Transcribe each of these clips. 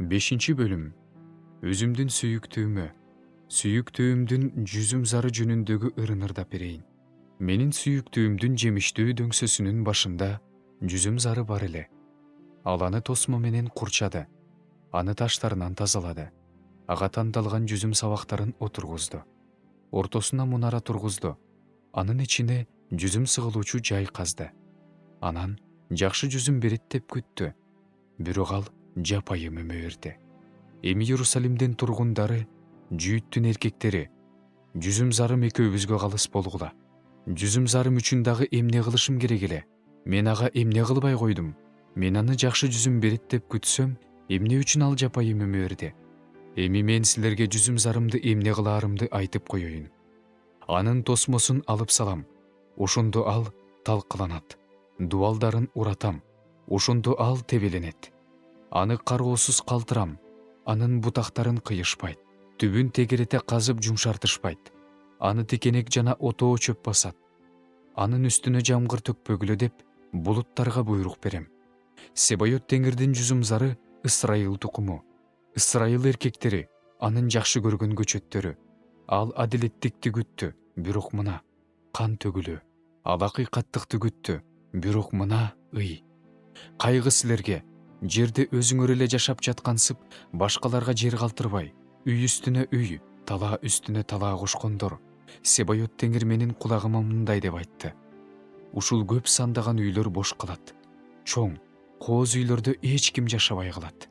Бешинчи бөлүм. Өзүмдүн сүйүктүүмдүн жүзүм зары жөнүндөгү ырынырдап берейин. Менин сүйүктүүмдүн жемиштүү дөңсөсүнүн башында жүзүм зары бар эле. Ал аны тосмо менен курчады, аны таштарынан тазалады, ага тандалган жүзүм сабактарын отургузду, ортосуна мунара тургузду, анын ичине жүзүм сыгылуучу жай казды. Анан жакшы жүзүм берет деп күттү, бирок ал жапайым өмө берди. Эми Иерусалимдин тургундары, Жүйүттүн эркектери, жүзүм зарым экөөбүзгө калыс болгула. Жүзүм зарым үчүн дагы эмне кылышым керек эле? Мен ага эмне кылбай койдум? Мен аны жакшы жүзүм берет деп күтсөм, эмне үчүн ал жапайым өмө берди? Эми мен силерге жүзүм зарымды эмне кылаарымды айтып коеюн. Анын тосмосун алып салам, ошондо ал талкаланат. Дубалдарын уратам, ошондо ал тебеленет. Аны кароосуз калтырам, анын бутактарын кыйышпайт. Түбүн тегерете казып жумшартышпайт. Аны текенек жана отоо чөп басат. Анын үстүнө жамгыр төкпөгүлө деп булуттарга буйрук берем. Себайот теңирдин жүзүм зары Ысрайыл тукуму, Ысрайыл эркектери, анын жакшы көргөн көчөттөрү. Ал адилеттикти күттү, бирок мына кан төгүлүү. Ал акыйкаттыкты күттү, бирок мына ый. Кайгы силерге, жерде өзүңөр эле жашап жаткансып, башкаларга жер калтырбай, үй үстүнө үй, талаа үстүнө талаа кошкондор. Себайот теңир менин кулагыма мындай деп айтты: ушул көп сандаган үйлөр бош калат. Чоң, кооз үйлөрдө эч ким жашабай калат.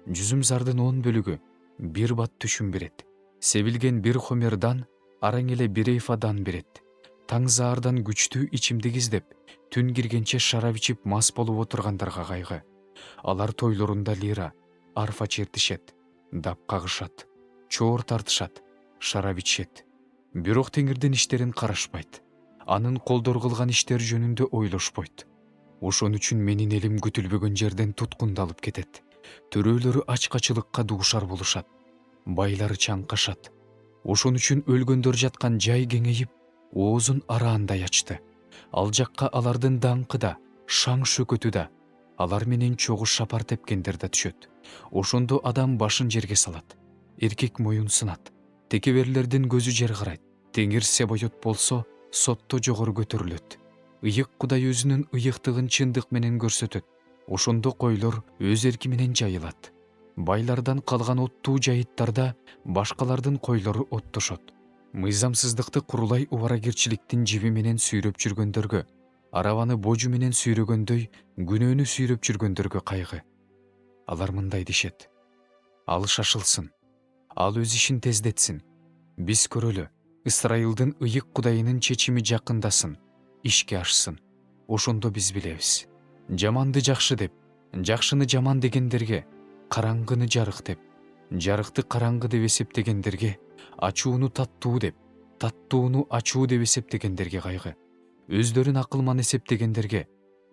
Жүзүм зардын 10 бөлүгү бир бат түшүм берет. Себилген бир хомердан араң эле бир эйфадан берет. Таң заардан күчтүү ичимдик издеп, түн киргенче шарап ичип мас болуп отургандарга кайгы. Алар тойлорунда лира, арфа чертишет, дап кагышат, чоор тартышат, шарап ичишет. Бирок теңирдин иштерин карашпайт. Анын колдор кылган иштер жөнүндө ойлошпойт. Ошон үчүн менин элим күтүлбөгөн жерден туткундалып кетет. Төрөлөрү ачкачылыкка дуушар болушат. Байлары чаңкашат. Ошон үчүн өлгөндөр жаткан жай кеңейип, оозун араандай ачты. Ал жакка алардын даңкы да, шаң шөкөтү да, алар менен чогуу шапар тепкендер да түшөт. Ошондо адам башын жерге салат. Эркек моюн сынат. Текеберлердин көзү жер карайт. Теңир Себайот болсо сотто жогору көтөрүлөт. Ыйык Кудай өзүнүн ыйыктыгын чындык менен көрсөтөт. Ошондо койлор өз эрки менен жайылат. Байлардан калган оттуу жайыттарда башкалардын койлору оттошот. Мыйзамсыздыкты курулай убаракерчиликтин жиби менен сүйрөп жүргөндөргө, арабаны божу менен сүйрөгөндөй күнөөнү сүйрөп жүргөндөргө кайгы. Алар мындай дешет: ал шашылсын, ал өз ишин тездетсин. Биз көрөлү, Ысрайылдын ыйык Кудайынын чечими жакындасын, ишке ашсын. Ошондо биз билебиз. Жаманды жакшы деп, жакшыны жаман дегендерге, караңгыны жарык деп, жарыкты караңгы деп эсептегендерге, ачууну таттуу деп, таттууну ачуу деп эсептегендерге кайгы. Өздөрүн акылман эсептегендерге,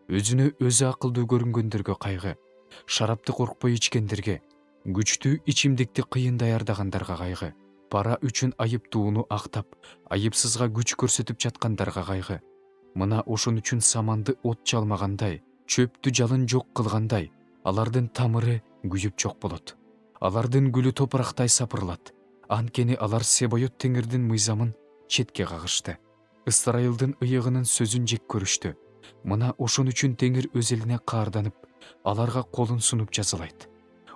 өзүнө өзү акылдуу көрүнгөндөргө кайгы. Шарапты коркпой ичкендерге, күчтүү ичимдикти кыйын даярдагандарга кайгы. Пара үчүн айыптууну актап, айыпсызга күч көрсөтүп жаткандарга кайгы. Мына ошон үчүн саманды от жалмагандай, чөптү жалын жок кылгандай, алардын тамыры күйүп жок болот. Алардын гүлү топурактай сапырылат. Анткени алар Себайот теңирдин мыйзамын четке кагышты. Ысрайылдын ыйыгынын сөзүн жек көрүштү. Мына ошон үчүн теңир өз элине каарданып, аларга колун сунуп жазалайт.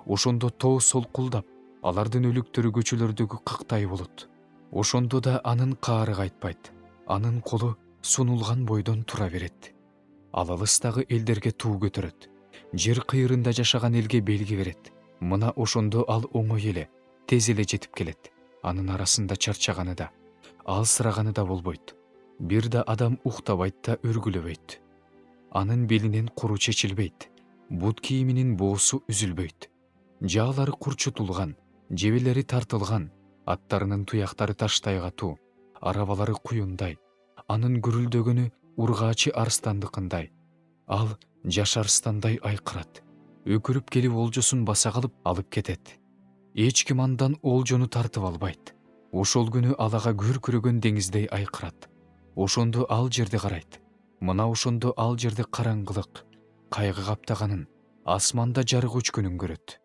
Ошондо тоо солкулдап, алардын өлүктөрү көчөлөрдөгү кыктай болот. Ошондо да анын каары кайтпайт. Анын колу сунулган бойдон тура берет. Ал алыстагы элдерге туу көтөрөт. Жер кыйырында жашаган элге белги берет. Мына ошондо ал оңой эле, тез эле жетип келет. Анын арасында чарчаганы да, алсыраганы да болбойт. Бир да адам уктабайт да өргүлөбөйт. Анын белинен куру чечилбейт. Бут кийиминин боосу үзүлбөйт. Жаалары курчутулган, жебелери тартылган, аттарынын туяктары таштай катуу, арабалары куюндай. Анын гүрүлдөгөнү ургаачы арстандыкындай. Ал жаш арстандай айкырат. Өкүрүп келип олжосун баса калып алып кетет. Эч ким андан олжону тартып албайт. Ошол күнү ал ага күркүрөгөн деңиздей айкырат. Ошондо ал жерди карайт. Мына ошондо ал жерди караңгылык, кайгы каптаганын, асманда жарык өчкөнүн көрөт.